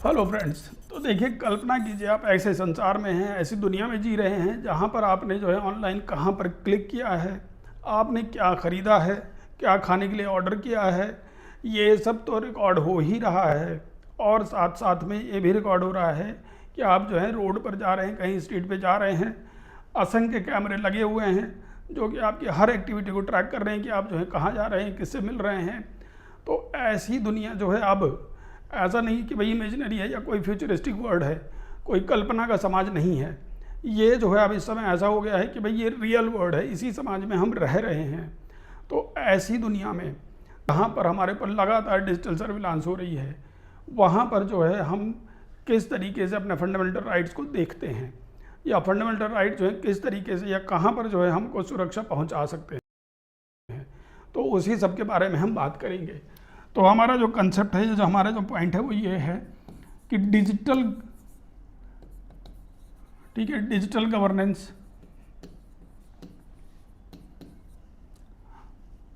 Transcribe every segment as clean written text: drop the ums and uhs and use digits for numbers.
Hello friends. तो देखिए, कल्पना कीजिए आप ऐसे संसार में हैं, ऐसी दुनिया में जी रहे हैं जहाँ पर आपने जो है ऑनलाइन कहाँ पर क्लिक किया है, आपने क्या ख़रीदा है, क्या खाने के लिए ऑर्डर किया है, ये सब तो रिकॉर्ड हो ही रहा है। और साथ साथ में ये भी रिकॉर्ड हो रहा है कि आप जो है रोड पर जा रहे हैं, कहीं स्ट्रीट पे जा रहे हैं, असंख्य कैमरे लगे हुए हैं जो कि आपकी हर एक्टिविटी को ट्रैक कर रहे हैं कि आप जो है कहाँ जा रहे हैं, किससे मिल रहे हैं। तो ऐसी दुनिया जो है, अब ऐसा नहीं कि भाई इमेजिनरी है या कोई फ्यूचरिस्टिक वर्ड है, कोई कल्पना का समाज नहीं है। ये जो है अब इस समय ऐसा हो गया है कि भाई ये रियल वर्ड है, इसी समाज में हम रह रहे हैं। तो ऐसी दुनिया में जहाँ पर हमारे पर लगातार डिजिटल सर्विलांस हो रही है, वहाँ पर जो है हम किस तरीके से अपने फंडामेंटल राइट्स को देखते हैं, या फंडामेंटल राइट जो है किस तरीके से या कहाँ पर जो है हमको सुरक्षा पहुँचा सकते हैं, तो उसी सब के बारे में हम बात करेंगे। तो हमारा जो कंसेप्ट है, जो हमारा जो पॉइंट है वो ये है कि डिजिटल, ठीक है, डिजिटल गवर्नेंस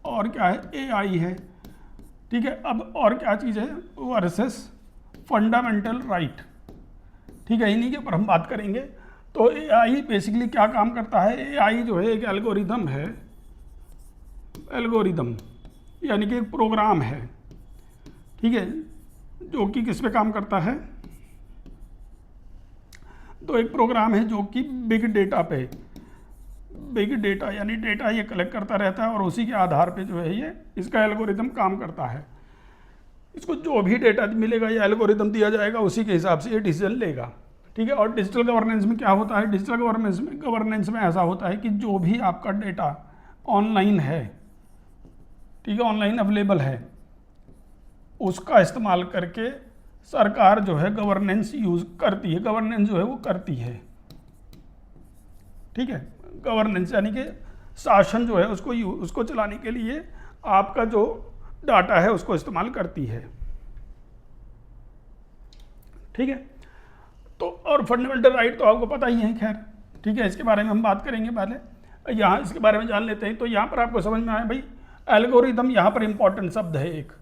और क्या है, एआई है, ठीक है। अब और क्या चीज़ है, वर्सेस फंडामेंटल राइट, ठीक है, इन्हीं के ऊपर हम बात करेंगे। तो एआई बेसिकली क्या काम करता है, एआई जो है एक एल्गोरिदम है, एल्गोरिदम यानी कि एक प्रोग्राम है, ठीक है, जो कि किस पे काम करता है। तो एक प्रोग्राम है जो कि बिग डेटा पे, बिग डेटा यानी डेटा ये कलेक्ट करता रहता है और उसी के आधार पे जो है ये इसका एल्गोरिदम काम करता है। इसको जो भी डेटा मिलेगा या एल्गोरिदम दिया जाएगा उसी के हिसाब से ये डिसीजन लेगा, ठीक है। और डिजिटल गवर्नेंस में क्या होता है, डिजिटल गवर्नेंस में ऐसा होता है कि जो भी आपका डेटा ऑनलाइन है, ठीक है, ऑनलाइन अवेलेबल है, उसका इस्तेमाल करके सरकार जो है गवर्नेंस यूज करती है, गवर्नेंस जो है वो करती है, ठीक है। गवर्नेंस यानी कि शासन जो है उसको चलाने के लिए आपका जो डाटा है उसको इस्तेमाल करती है, ठीक है। तो और फंडामेंटल राइट तो आपको पता ही है, खैर, ठीक है, इसके बारे में हम बात करेंगे। पहले यहाँ इसके बारे में जान लेते हैं। तो यहाँ पर आपको समझ में आया भाई, एल्गोरिदम यहाँ पर इंपॉर्टेंट शब्द है एक,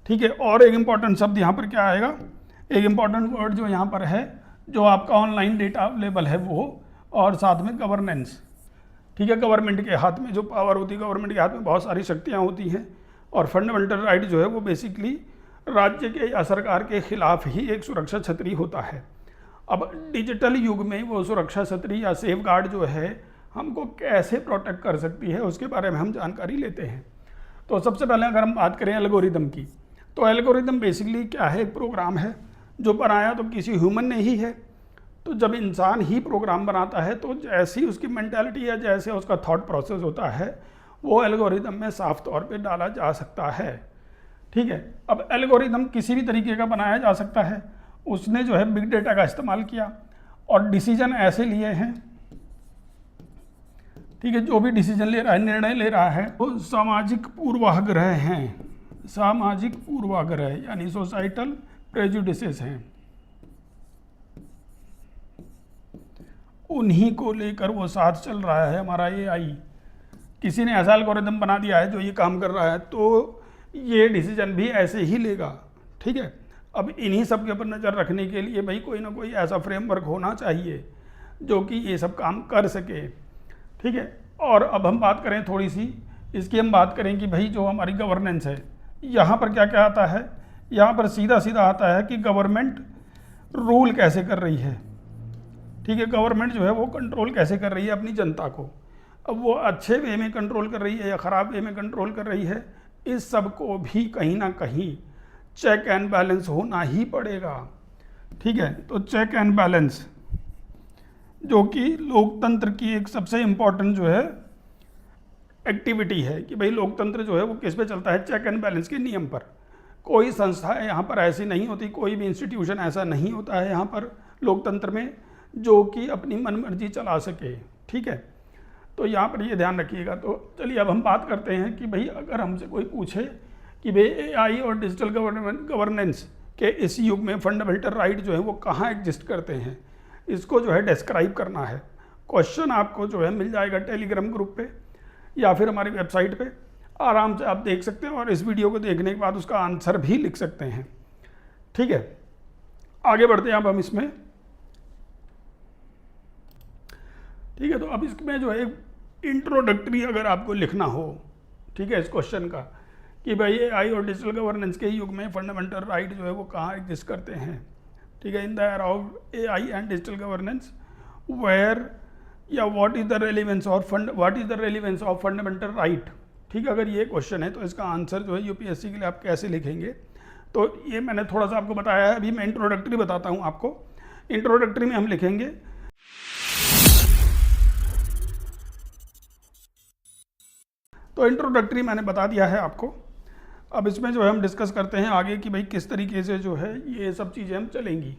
ठीक है। और एक इंपॉर्टेंट शब्द यहाँ पर क्या आएगा, एक इंपॉर्टेंट वर्ड जो यहाँ पर है, जो आपका ऑनलाइन डेटा अवेलेबल है वो, और साथ में गवर्नेंस, ठीक है। गवर्नमेंट के हाथ में जो पावर होती है, गवर्नमेंट के हाथ में बहुत सारी शक्तियाँ होती हैं, और फंडामेंटल राइट जो है वो बेसिकली राज्य के या सरकार के खिलाफ ही एक सुरक्षा छतरी होता है। अब डिजिटल युग में वो सुरक्षा छतरी या सेफ गार्ड जो है हमको कैसे प्रोटेक्ट कर सकती है, उसके बारे में हम जानकारी लेते हैं। तो सबसे पहले अगर हम बात करें एल्गोरिदम की, तो एल्गोरिदम बेसिकली क्या है, एक प्रोग्राम है जो बनाया तो किसी ह्यूमन ने ही है। तो जब इंसान ही प्रोग्राम बनाता है तो जैसी उसकी मेंटालिटी या जैसे उसका थॉट प्रोसेस होता है वो एल्गोरिदम में साफ तौर पे डाला जा सकता है, ठीक है। अब एल्गोरिदम किसी भी तरीके का बनाया जा सकता है। उसने जो है बिग डेटा का इस्तेमाल किया और डिसीजन ऐसे लिए हैं, ठीक है, जो भी डिसीजन ले रहा है, निर्णय ले रहा है, वो सामाजिक पूर्वाग्रह हैं, सामाजिक पूर्वाग्रह यानी सोसाइटल प्रेजुडिसेस हैं, उन्हीं को लेकर वो साथ चल रहा है हमारा एआई। किसी ने ऐसा एल्गोरिदम बना दिया है जो ये काम कर रहा है, तो ये डिसीजन भी ऐसे ही लेगा, ठीक है। अब इन्हीं सब के ऊपर नज़र रखने के लिए भाई कोई ना कोई ऐसा फ्रेमवर्क होना चाहिए जो कि ये सब काम कर सके, ठीक है। और अब हम बात करें थोड़ी सी इसकी, हम बात करें कि भाई जो हमारी गवर्नेंस है, यहाँ पर क्या क्या आता है। यहाँ पर सीधा सीधा आता है कि गवर्नमेंट रूल कैसे कर रही है, ठीक है। गवर्नमेंट जो है वो कंट्रोल कैसे कर रही है अपनी जनता को। अब वो अच्छे वे में कंट्रोल कर रही है या ख़राब वे में कंट्रोल कर रही है, इस सब को भी कहीं ना कहीं चेक एंड बैलेंस होना ही पड़ेगा, ठीक है। तो चेक एंड बैलेंस जो कि लोकतंत्र की एक सबसे इम्पोर्टेंट जो है एक्टिविटी है कि भाई लोकतंत्र जो है वो किस पे चलता है, चेक एंड बैलेंस के नियम पर। कोई संस्था यहाँ पर ऐसी नहीं होती, कोई भी इंस्टीट्यूशन ऐसा नहीं होता है यहाँ पर लोकतंत्र में जो कि अपनी मनमर्जी चला सके, ठीक है। तो यहाँ पर ये ध्यान रखिएगा। तो चलिए अब हम बात करते हैं कि भाई अगर हमसे कोई पूछे कि भाई एआई और डिजिटल गवर्नेंस के इस युग में फंडामेंटल राइट जो है वो कहाँ एग्जिस्ट करते हैं, इसको जो है डिस्क्राइब करना है। क्वेश्चन आपको जो है मिल जाएगा टेलीग्राम ग्रुप पे या फिर हमारी वेबसाइट पे, आराम से आप देख सकते हैं और इस वीडियो को देखने के बाद उसका आंसर भी लिख सकते हैं, ठीक है। आगे बढ़ते हैं अब हम इसमें। ठीक है, तो अब इसमें जो है इंट्रोडक्टरी अगर आपको लिखना हो, ठीक है, इस क्वेश्चन का कि भाई एआई और डिजिटल गवर्नेंस के युग में फंडामेंटल राइट जो है वो कहाँ एग्जिस्ट करते हैं, ठीक है, in the era of AI and digital governance, where or what is the relevance of fundamental right. ठीक है, अगर ये क्वेश्चन है तो इसका आंसर जो है यूपीएससी के लिए आप कैसे लिखेंगे, तो ये मैंने थोड़ा सा आपको बताया है। अभी मैं इंट्रोडक्टरी बताता हूँ आपको। इंट्रोडक्टरी में हम लिखेंगे तो इंट्रोडक्टरी मैंने बता दिया है आपको। अब इसमें जो है हम डिस्कस करते हैं आगे कि भाई किस तरीके से जो है ये सब चीज़ें हम चलेंगी।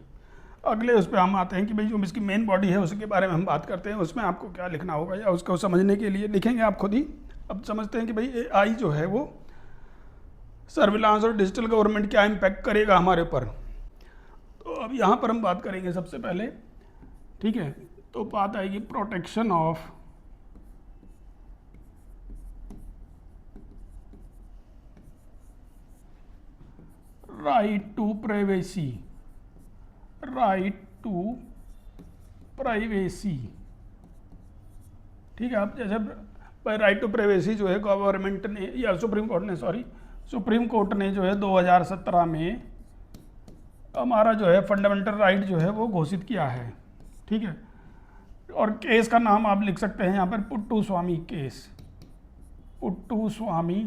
अगले उस पर हम आते हैं कि भाई जो इसकी मेन बॉडी है उसके बारे में हम बात करते हैं, उसमें आपको क्या लिखना होगा या उसको समझने के लिए लिखेंगे आप खुद ही। अब समझते हैं कि भाई एआई जो है वो सर्विलांस और डिजिटल गवर्नमेंट क्या इम्पैक्ट करेगा हमारे ऊपर। तो अब यहाँ पर हम बात करेंगे सबसे पहले, ठीक है, तो बात आएगी protection of right to privacy, right to privacy. ठीक है, अब जैसे राइट टू प्राइवेसी जो है गवर्नमेंट ने या सुप्रीम कोर्ट ने जो है 2017 में हमारा जो है फंडामेंटल राइट जो है वो घोषित किया है। ठीक है, और केस का नाम आप लिख सकते हैं यहाँ पर पुट्टुस्वामी केस, पुट्टुस्वामी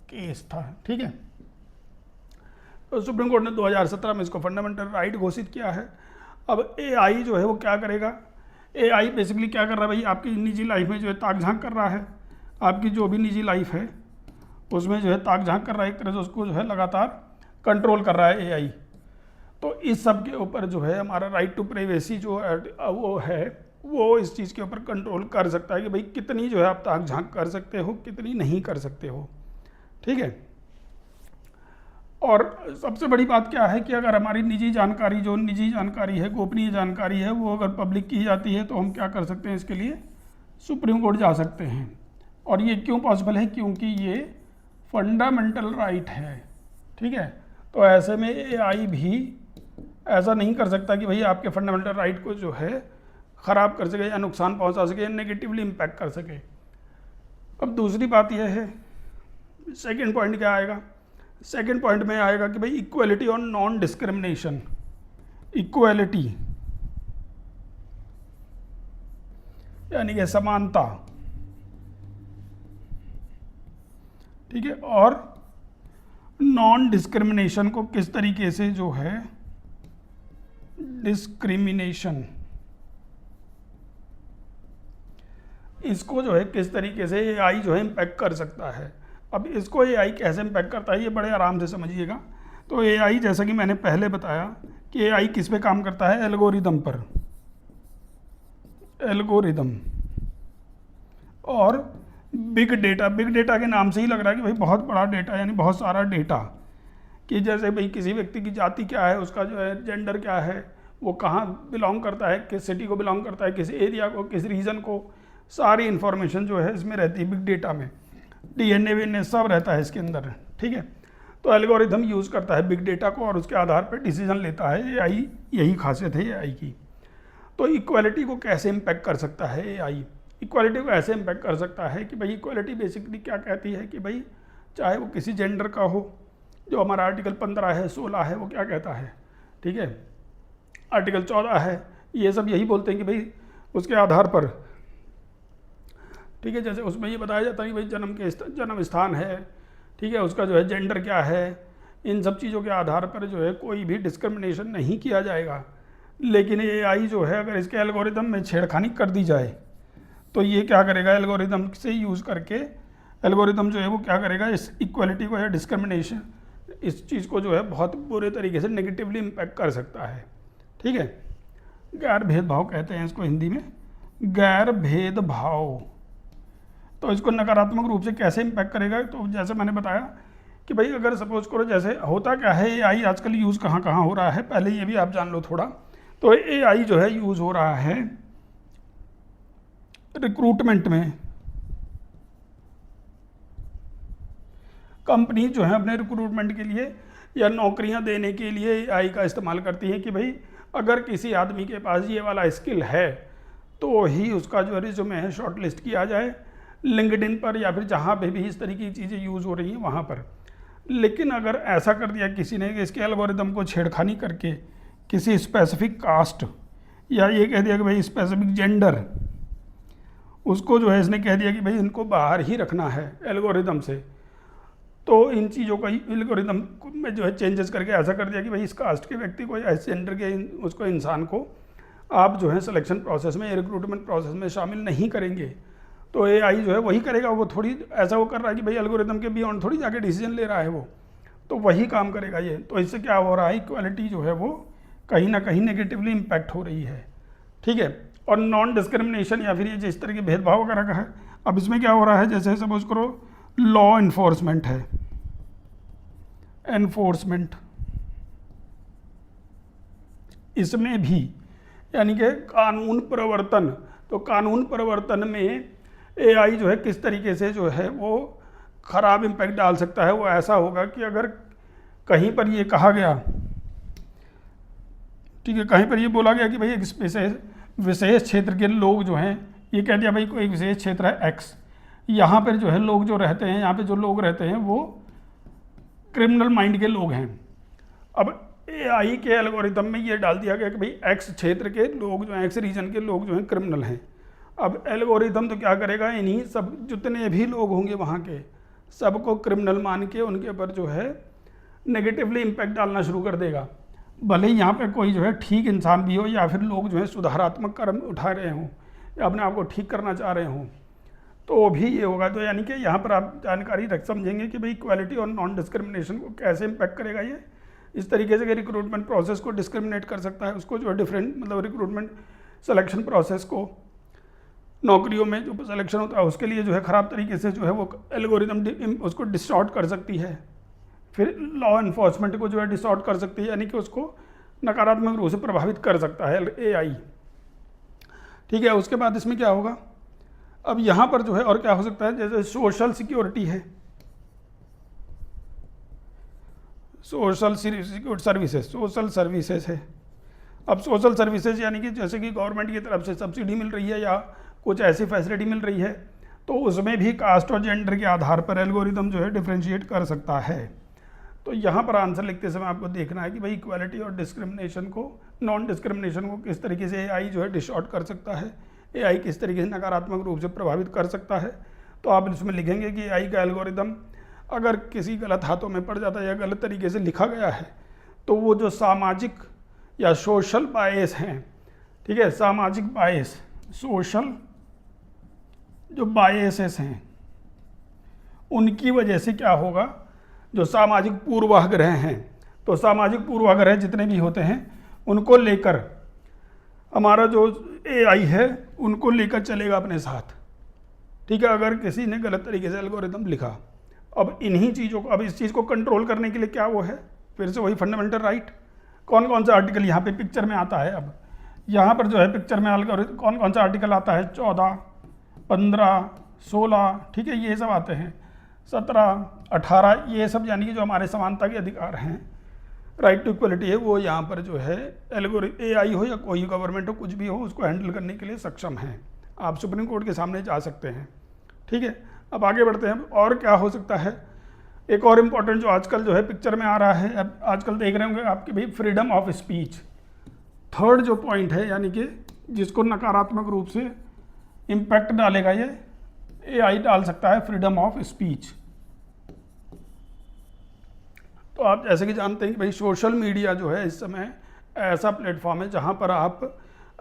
केस था। ठीक है, तो सुप्रीम कोर्ट ने 2017 में इसको फंडामेंटल राइट घोषित किया है। अब एआई जो है वो क्या करेगा, एआई बेसिकली क्या कर रहा है भाई, आपकी निजी लाइफ में जो है ताक झांक कर रहा है। आपकी जो भी निजी लाइफ है उसमें जो है ताक झांक कर रहा है, एक तरह से उसको जो है लगातार कंट्रोल कर रहा है एआई। तो इस सब के ऊपर जो है हमारा राइट टू प्राइवेसी जो वो है वो इस चीज़ के ऊपर कंट्रोल कर सकता है कि भाई कितनी जो है आप ताक झांक कर सकते हो, कितनी नहीं कर सकते हो। ठीक है, और सबसे बड़ी बात क्या है कि अगर हमारी निजी जानकारी है, गोपनीय जानकारी है, वो अगर पब्लिक की जाती है तो हम क्या कर सकते हैं, इसके लिए सुप्रीम कोर्ट जा सकते हैं। और ये क्यों पॉसिबल है, क्योंकि ये फंडामेंटल राइट है। ठीक है, तो ऐसे में एआई भी ऐसा नहीं कर सकता कि भाई आपके फंडामेंटल राइट को जो है ख़राब कर सके या नुकसान पहुंचा सके या नेगेटिवली इम्पैक्ट कर सके। अब दूसरी बात यह है, सेकंड पॉइंट क्या आएगा, सेकंड पॉइंट में आएगा कि भाई इक्वलिटी और नॉन डिस्क्रिमिनेशन। इक्वलिटी यानी कि समानता, ठीक है, और नॉन डिस्क्रिमिनेशन को किस तरीके से जो है डिस्क्रिमिनेशन, इसको जो है किस तरीके से एआई जो है इम्पैक्ट कर सकता है। अब इसको एआई कैसे इम्पैक्ट करता है ये बड़े आराम से समझिएगा। तो एआई जैसा कि मैंने पहले बताया कि एआई किस पे काम करता है, एल्गोरिदम पर, एल्गोरिदम और बिग डेटा। बिग डेटा के नाम से ही लग रहा है कि भाई बहुत बड़ा डेटा, यानी बहुत सारा डेटा, कि जैसे भाई किसी व्यक्ति की जाति क्या है, उसका जो है जेंडर क्या है, वो कहाँ बिलोंग करता है, किस सिटी को बिलोंग करता है, किस एरिया को, किस रीजन को, सारी इन्फॉर्मेशन जो है इसमें रहती है बिग डेटा में। डीएनए वीएनए सब रहता है इसके अंदर। ठीक है, तो एल्गोरिथम यूज़ करता है बिग डेटा को और उसके आधार पर डिसीजन लेता है एआई। यही खासियत है एआई की। तो इक्वालिटी को कैसे इम्पैक्ट कर सकता है एआई, इक्वालिटी को ऐसे इम्पैक्ट कर सकता है कि भाई इक्वालिटी बेसिकली क्या कहती है कि भाई चाहे वो किसी जेंडर का हो, जो हमारा आर्टिकल 15 है, 16 है, वो क्या कहता है, ठीक है, आर्टिकल 14 है, ये सब यही बोलते हैं कि भाई उसके आधार पर, ठीक है, जैसे उसमें ये बताया जाता है कि भाई जन्म स्थान है, ठीक है, उसका जो है जेंडर क्या है, इन सब चीज़ों के आधार पर जो है कोई भी डिस्क्रिमिनेशन नहीं किया जाएगा। लेकिन एआई जो है अगर इसके एल्गोरिदम में छेड़खानी कर दी जाए तो ये क्या करेगा, एल्गोरिदम से यूज़ करके एल्गोरिदम जो है वो क्या करेगा, इस इक्वलिटी को या डिस्क्रिमिनेशन, इस चीज़ को जो है बहुत बुरे तरीके से नेगेटिवली इम्पैक्ट कर सकता है। ठीक है, गैर भेदभाव कहते हैं इसको हिंदी में, गैर भेदभाव। तो इसको नकारात्मक रूप से कैसे इम्पैक्ट करेगा, तो जैसे मैंने बताया कि भाई अगर सपोज करो, जैसे होता क्या है, एआई आजकल यूज़ कहाँ कहाँ हो रहा है, पहले ये भी आप जान लो थोड़ा। तो एआई जो है यूज़ हो रहा है रिक्रूटमेंट में, कंपनी जो है अपने रिक्रूटमेंट के लिए या नौकरियां देने के लिए एआई का इस्तेमाल करती हैं कि भाई अगर किसी आदमी के पास ये वाला स्किल है तो ही उसका जो रिज्यूमे है शॉर्ट लिस्ट किया जाए लिंक्डइन पर या फिर जहाँ पे भी इस तरीके की चीज़ें यूज़ हो रही हैं वहाँ पर। लेकिन अगर ऐसा कर दिया किसी ने कि इसके एल्गोरिदम को छेड़खानी करके किसी स्पेसिफिक कास्ट या ये कह दिया कि भाई स्पेसिफिक जेंडर, उसको जो है इसने कह दिया कि भाई इनको बाहर ही रखना है एल्गोरिदम से, तो इन चीज़ों का एल्गोरिदम में जो है चेंजेस करके ऐसा कर दिया कि भाई इस कास्ट के व्यक्ति को या इस जेंडर के उसको इंसान को आप जो है सिलेक्शन प्रोसेस में, रिक्रूटमेंट प्रोसेस में शामिल नहीं करेंगे। तो एआई जो है वही करेगा, वो थोड़ी ऐसा वो कर रहा है कि भाई एल्गोरिदम के बियॉन्ड थोड़ी जाके डिसीजन ले रहा है वो, तो वही काम करेगा ये। तो इससे क्या हो रहा है, इक्वालिटी जो है वो कहीं ना कहीं नेगेटिवली इम्पैक्ट हो रही है, ठीक है। और नॉन डिस्क्रिमिनेशन या फिर ये जिस तरह के भेदभाव वगैरह का है, अब इसमें क्या हो रहा है, जैसे सपोज करो लॉ इन्फोर्समेंट है, एनफोर्समेंट, इसमें भी यानी कि कानून प्रवर्तन, तो कानून प्रवर्तन में एआई जो है किस तरीके से जो है वो खराब इम्पैक्ट डाल सकता है। वो ऐसा होगा कि अगर कहीं पर ये कहा गया, ठीक है, कहीं पर ये बोला गया कि भाई एक विशेष क्षेत्र के लोग जो हैं, ये कह दिया भाई कोई विशेष क्षेत्र है एक्स, यहाँ पर जो है लोग जो रहते हैं, यहाँ पे जो लोग रहते हैं वो क्रिमिनल माइंड के लोग हैं। अब एआई के एल्गोरिथम में ये डाल दिया गया कि भाई एक्स क्षेत्र के लोग जो हैं, एक्स रीजन के लोग जो हैं क्रिमिनल हैं। अब एल्गोरिथम तो क्या करेगा, इन्हीं सब जितने भी लोग होंगे वहाँ के सबको क्रिमिनल मान के उनके ऊपर जो है नेगेटिवली इम्पैक्ट डालना शुरू कर देगा। भले ही यहाँ पे कोई जो है ठीक इंसान भी हो या फिर लोग जो है सुधारात्मक कदम उठा रहे हों या अपने आप को ठीक करना चाह रहे हों, तो भी ये होगा। तो यानी कि यहाँ पर आप जानकारी रख समझेंगे कि भाई इक्वालिटी और नॉन डिस्क्रिमिनेशन को कैसे इम्पैक्ट करेगा ये। इस तरीके से कि रिक्रूटमेंट प्रोसेस को डिस्क्रिमिनेट कर सकता है, उसको जो है डिफरेंट, मतलब रिक्रूटमेंट सिलेक्शन प्रोसेस को, नौकरियों में जो सिलेक्शन होता है उसके लिए जो है ख़राब तरीके से जो है वो एल्गोरिदम उसको डिस्टॉर्ट कर सकती है। फिर लॉ इन्फोर्समेंट को जो है डिस्टॉर्ट कर सकती है, यानी कि उसको नकारात्मक रूप से प्रभावित कर सकता है एआई, ठीक है। उसके बाद इसमें क्या होगा, अब यहाँ पर जो है और क्या हो सकता है, जैसे सोशल सिक्योरिटी है, सोशल सर्विसेज है। अब सोशल सर्विसेज यानी कि जैसे कि गवर्नमेंट की तरफ से सब्सिडी मिल रही है या कुछ ऐसी फैसिलिटी मिल रही है, तो उसमें भी कास्ट और जेंडर के आधार पर एल्गोरिदम जो है डिफरेंशिएट कर सकता है। तो यहाँ पर आंसर लिखते समय आपको देखना है कि भाई इक्वालिटी और डिस्क्रिमिनेशन को, नॉन डिस्क्रिमिनेशन को किस तरीके से एआई जो है डिस्टॉर्ट कर सकता है, एआई किस तरीके से नकारात्मक रूप से प्रभावित कर सकता है। तो आप इसमें लिखेंगे कि एआई का एल्गोरिदम अगर किसी गलत हाथों में पड़ जाता है या गलत तरीके से लिखा गया है, तो वो जो सामाजिक या सोशल बायस हैं, ठीक है, सामाजिक बायस, सोशल जो बायसेस हैं, उनकी वजह से क्या होगा, जो सामाजिक पूर्वाग्रह हैं, तो सामाजिक पूर्वाग्रह जितने भी होते हैं उनको लेकर हमारा जो एआई है उनको लेकर चलेगा अपने साथ, ठीक है, अगर किसी ने गलत तरीके से एल्गोरिदम लिखा। अब इन्हीं चीज़ों को, अब इस चीज़ को कंट्रोल करने के लिए क्या वो है, फिर से वही फंडामेंटल राइट। कौन कौन सा आर्टिकल यहाँ पे पिक्चर में आता है, अब यहाँ पर जो है पिक्चर में कौन कौन सा आर्टिकल आता है, 14, 15, 16, ठीक है, ये सब आते हैं, 17, 18, ये सब यानी कि जो हमारे समानता के अधिकार हैं, राइट टू इक्वलिटी है, वो यहाँ पर जो है एआई हो या कोई गवर्नमेंट हो, कुछ भी हो, उसको हैंडल करने के लिए सक्षम है। आप सुप्रीम कोर्ट के सामने जा सकते हैं, ठीक है। अब आगे बढ़ते हैं, और क्या हो सकता है। एक और इम्पॉर्टेंट जो आजकल जो है पिक्चर में आ रहा है, अब आजकल देख रहे होंगे आपके भाई फ्रीडम ऑफ स्पीच, थर्ड जो पॉइंट है, यानी कि जिसको नकारात्मक रूप से इम्पैक्ट डालेगा ये एआई डाल सकता है, फ्रीडम ऑफ स्पीच। तो आप जैसे कि जानते हैं कि भाई सोशल मीडिया जो है इस समय ऐसा प्लेटफॉर्म है जहाँ पर आप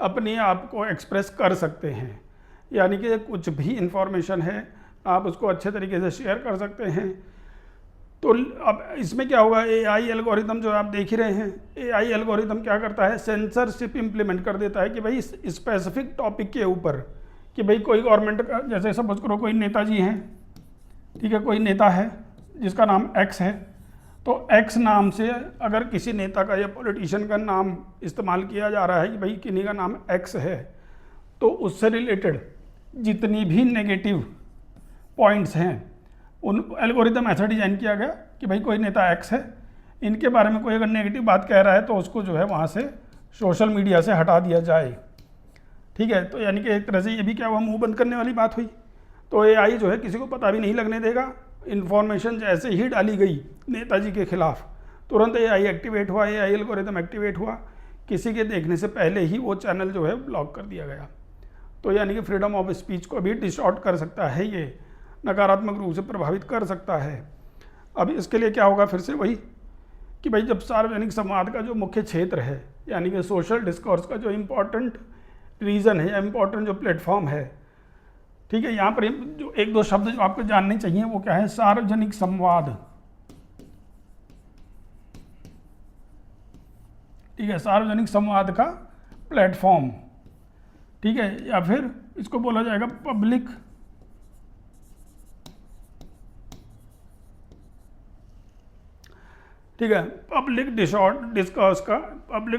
अपने आप को एक्सप्रेस कर सकते हैं, यानी कि कुछ भी इंफॉर्मेशन है आप उसको अच्छे तरीके से शेयर कर सकते हैं। तो अब इसमें क्या होगा, एआई एल्गोरिदम जो आप देख ही रहे हैं, एआई एल्गोरिदम क्या करता है, सेंसरशिप इंप्लीमेंट कर देता है कि भाई स्पेसिफिक टॉपिक के ऊपर, कि भाई कोई गवर्नमेंट का, जैसे सपोज करो कोई नेताजी हैं, ठीक है, कोई नेता है जिसका नाम एक्स है, तो एक्स नाम से अगर किसी नेता का या पॉलिटिशियन का नाम इस्तेमाल किया जा रहा है कि भाई किन्हीं का नाम एक्स है, तो उससे रिलेटेड जितनी भी नेगेटिव पॉइंट्स हैं उन एल्गोरिदम ऐसा डिजाइन किया गया कि भाई कोई नेता एक्स है, इनके बारे में कोई अगर नेगेटिव बात कह रहा है तो उसको जो है वहाँ से सोशल मीडिया से हटा दिया जाए। ठीक है, तो यानी कि एक तरह से ये भी क्या हुआ, मुंह बंद करने वाली बात हुई। तो एआई जो है किसी को पता भी नहीं लगने देगा। इन्फॉर्मेशन जैसे ही डाली गई नेताजी के खिलाफ, तुरंत एआई एक्टिवेट हुआ, एआई एल्गोरिदम एक्टिवेट हुआ, किसी के देखने से पहले ही वो चैनल जो है ब्लॉक कर दिया गया। तो यानी कि फ्रीडम ऑफ स्पीच को भी डिस्टॉर्ट कर सकता है, ये नकारात्मक रूप से प्रभावित कर सकता है। अब इसके लिए क्या होगा, फिर से वही कि भाई जब सार्वजनिक संवाद का जो मुख्य क्षेत्र है, यानी कि सोशल डिस्कोर्स का जो इम्पोर्टेंट रीज़न है या इम्पोर्टेंट जो प्लेटफॉर्म है, ठीक है, यहाँ पर जो एक दो शब्द जो आपको जानने चाहिए वो क्या है, सार्वजनिक संवाद। ठीक है, सार्वजनिक संवाद का प्लेटफॉर्म, ठीक है, या फिर इसको बोला जाएगा पब्लिक ठीक है, पब्लिक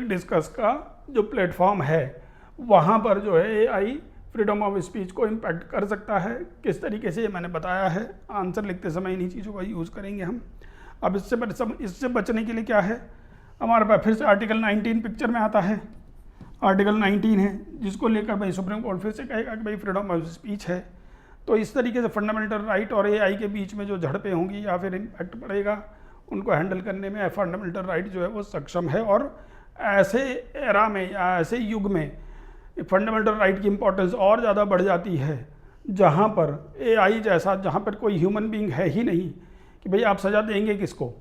डिस्कस का जो प्लेटफॉर्म है, वहाँ पर जो है एआई फ्रीडम ऑफ स्पीच को इम्पैक्ट कर सकता है। किस तरीके से ये मैंने बताया है, आंसर लिखते समय इन्हीं चीज़ों का यूज़ करेंगे हम। अब इससे बचने के लिए क्या है हमारे पास, फिर से आर्टिकल 19 पिक्चर में आता है। आर्टिकल 19 है जिसको लेकर भाई सुप्रीम कोर्ट फिर से कहेगा कि भाई फ्रीडम ऑफ स्पीच है। तो इस तरीके से फंडामेंटल राइट और एआई के बीच में जो झड़पें होंगी या फिर इम्पैक्ट पड़ेगा, उनको हैंडल करने में फंडामेंटल राइट जो है वो सक्षम है। और ऐसे एरा में या ऐसे युग में फंडामेंटल राइट की इम्पोर्टेंस और ज़्यादा बढ़ जाती है, जहाँ पर एआई जैसा, जहाँ पर कोई ह्यूमन बीइंग है ही नहीं कि भाई आप सज़ा देंगे किसको,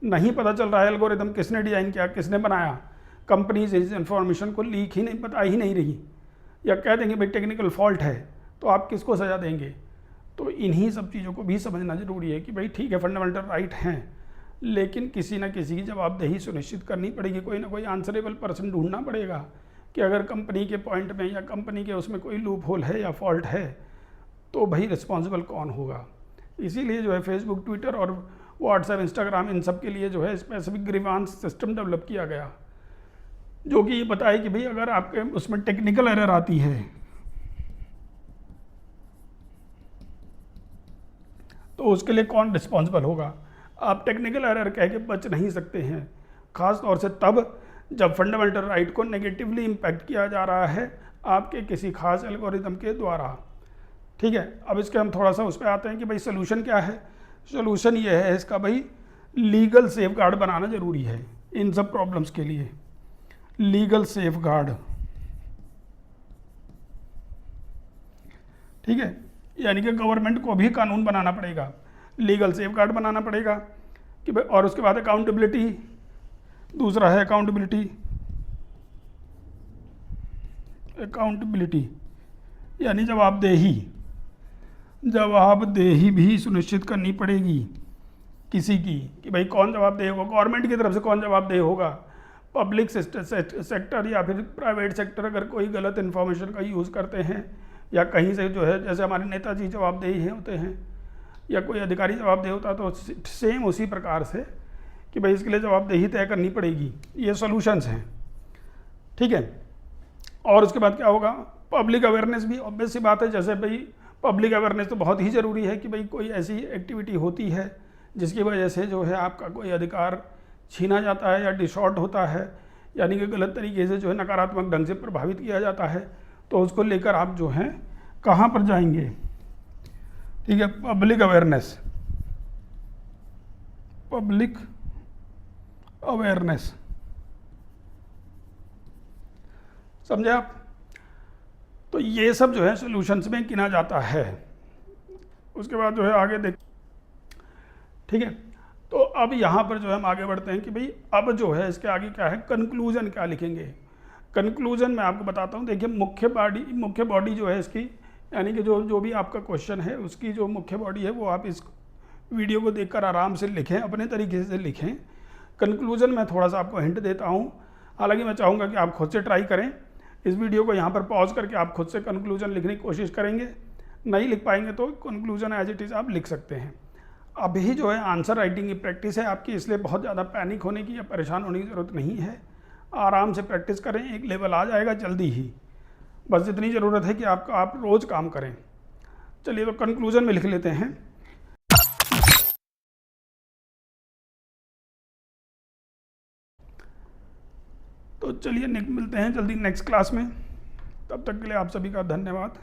नहीं पता चल रहा है एल्गोरिदम किसने डिज़ाइन किया, किसने बनाया, कंपनीज इस इन्फॉर्मेशन को लीक ही नहीं, पता ही नहीं रही, या कह देंगे भाई टेक्निकल फॉल्ट है, तो आप किसको सज़ा देंगे। तो इन्हीं सब चीज़ों को भी समझना ज़रूरी है कि भाई ठीक है फंडामेंटल राइट हैं, लेकिन किसी न किसी की जवाबदेही सुनिश्चित करनी पड़ेगी, कोई ना कोई आंसरेबल पर्सन ढूंढना पड़ेगा कि अगर कंपनी के पॉइंट में या कंपनी के उसमें कोई लूप होल है या फॉल्ट है तो भाई रिस्पॉन्सिबल कौन होगा। इसीलिए जो है फेसबुक, ट्विटर और व्हाट्सएप, इंस्टाग्राम, इन सब के लिए जो है स्पेसिफिक ग्रीवांस सिस्टम डेवलप किया गया, जो कि ये बताए कि भाई अगर आपके उसमें टेक्निकल एरर आती है तो उसके लिए कौन रिस्पॉन्सिबल होगा। आप टेक्निकल एरर कह के बच नहीं सकते हैं, ख़ास तौर से तब जब फंडामेंटल राइट को नेगेटिवली इम्पैक्ट किया जा रहा है आपके किसी खास एल्गोरिदम के द्वारा। ठीक है, अब इसके हम थोड़ा सा उस पर आते हैं कि भाई सोल्यूशन क्या है। सोल्यूशन ये है इसका भाई, लीगल सेफगार्ड बनाना ज़रूरी है इन सब प्रॉब्लम्स के लिए। लीगल सेफगार्ड, ठीक है, यानी कि गवर्नमेंट को भी कानून बनाना पड़ेगा, लीगल सेफगार्ड बनाना पड़ेगा कि भाई, और उसके बाद अकाउंटेबिलिटी, दूसरा है अकाउंटेबिलिटी यानी जवाबदेही भी सुनिश्चित करनी पड़ेगी किसी की, कि भाई कौन जवाबदेह होगा, गवर्नमेंट की तरफ से कौन जवाबदेह होगा, पब्लिक सेक्टर या फिर प्राइवेट सेक्टर अगर कोई गलत इन्फॉर्मेशन का यूज़ करते हैं, या कहीं से जो है जैसे हमारे नेताजी जवाबदेही होते हैं या कोई अधिकारी जवाबदेह होता है, तो सेम उसी प्रकार से कि भाई इसके लिए जवाबदेही तय करनी पड़ेगी। ये सॉल्यूशंस हैं, ठीक है। और उसके बाद क्या होगा, पब्लिक अवेयरनेस भी ऑब्वियस सी बात है, जैसे भाई पब्लिक अवेयरनेस तो बहुत ही ज़रूरी है कि भाई कोई ऐसी एक्टिविटी होती है जिसकी वजह से जो है आपका कोई अधिकार छीना जाता है या डिसऑर्ट होता है, यानी कि गलत तरीके से जो है नकारात्मक ढंग से प्रभावित किया जाता है, तो उसको लेकर आप जो हैं कहाँ पर जाएंगे। ठीक है, पब्लिक अवेयरनेस, समझे आप। तो ये सब जो है सॉल्यूशंस में गिना जाता है। उसके बाद जो है आगे देख, ठीक है। तो अब यहाँ पर जो है हम आगे बढ़ते हैं कि भाई अब जो है इसके आगे क्या है, कंक्लूजन क्या लिखेंगे। कंक्लूजन मैं आपको बताता हूँ, देखिए मुख्य बॉडी जो है इसकी, यानी कि जो भी आपका क्वेश्चन है उसकी जो मुख्य बॉडी है वो आप इस वीडियो को देखकर आराम से लिखें, अपने तरीके से लिखें। कंक्लूजन मैं थोड़ा सा आपको हिंट देता हूँ, हालांकि मैं चाहूँगा कि आप खुद से ट्राई करें। इस वीडियो को यहाँ पर पॉज करके आप खुद से कंक्लूजन लिखने की कोशिश करेंगे, नहीं लिख पाएंगे तो कंक्लूजन एज इट इज़ आप लिख सकते हैं। अभी जो है आंसर राइटिंग की प्रैक्टिस है आपकी, इसलिए बहुत ज़्यादा पैनिक होने की या परेशान होने की ज़रूरत नहीं है। आराम से प्रैक्टिस करें, एक लेवल आ जाएगा जल्दी ही, बस इतनी ज़रूरत है कि आप रोज़ काम करें। चलिए तो कंक्लूजन में लिख लेते हैं। तो चलिए मिलते हैं जल्दी नेक्स्ट क्लास में। तब तक के लिए आप सभी का धन्यवाद।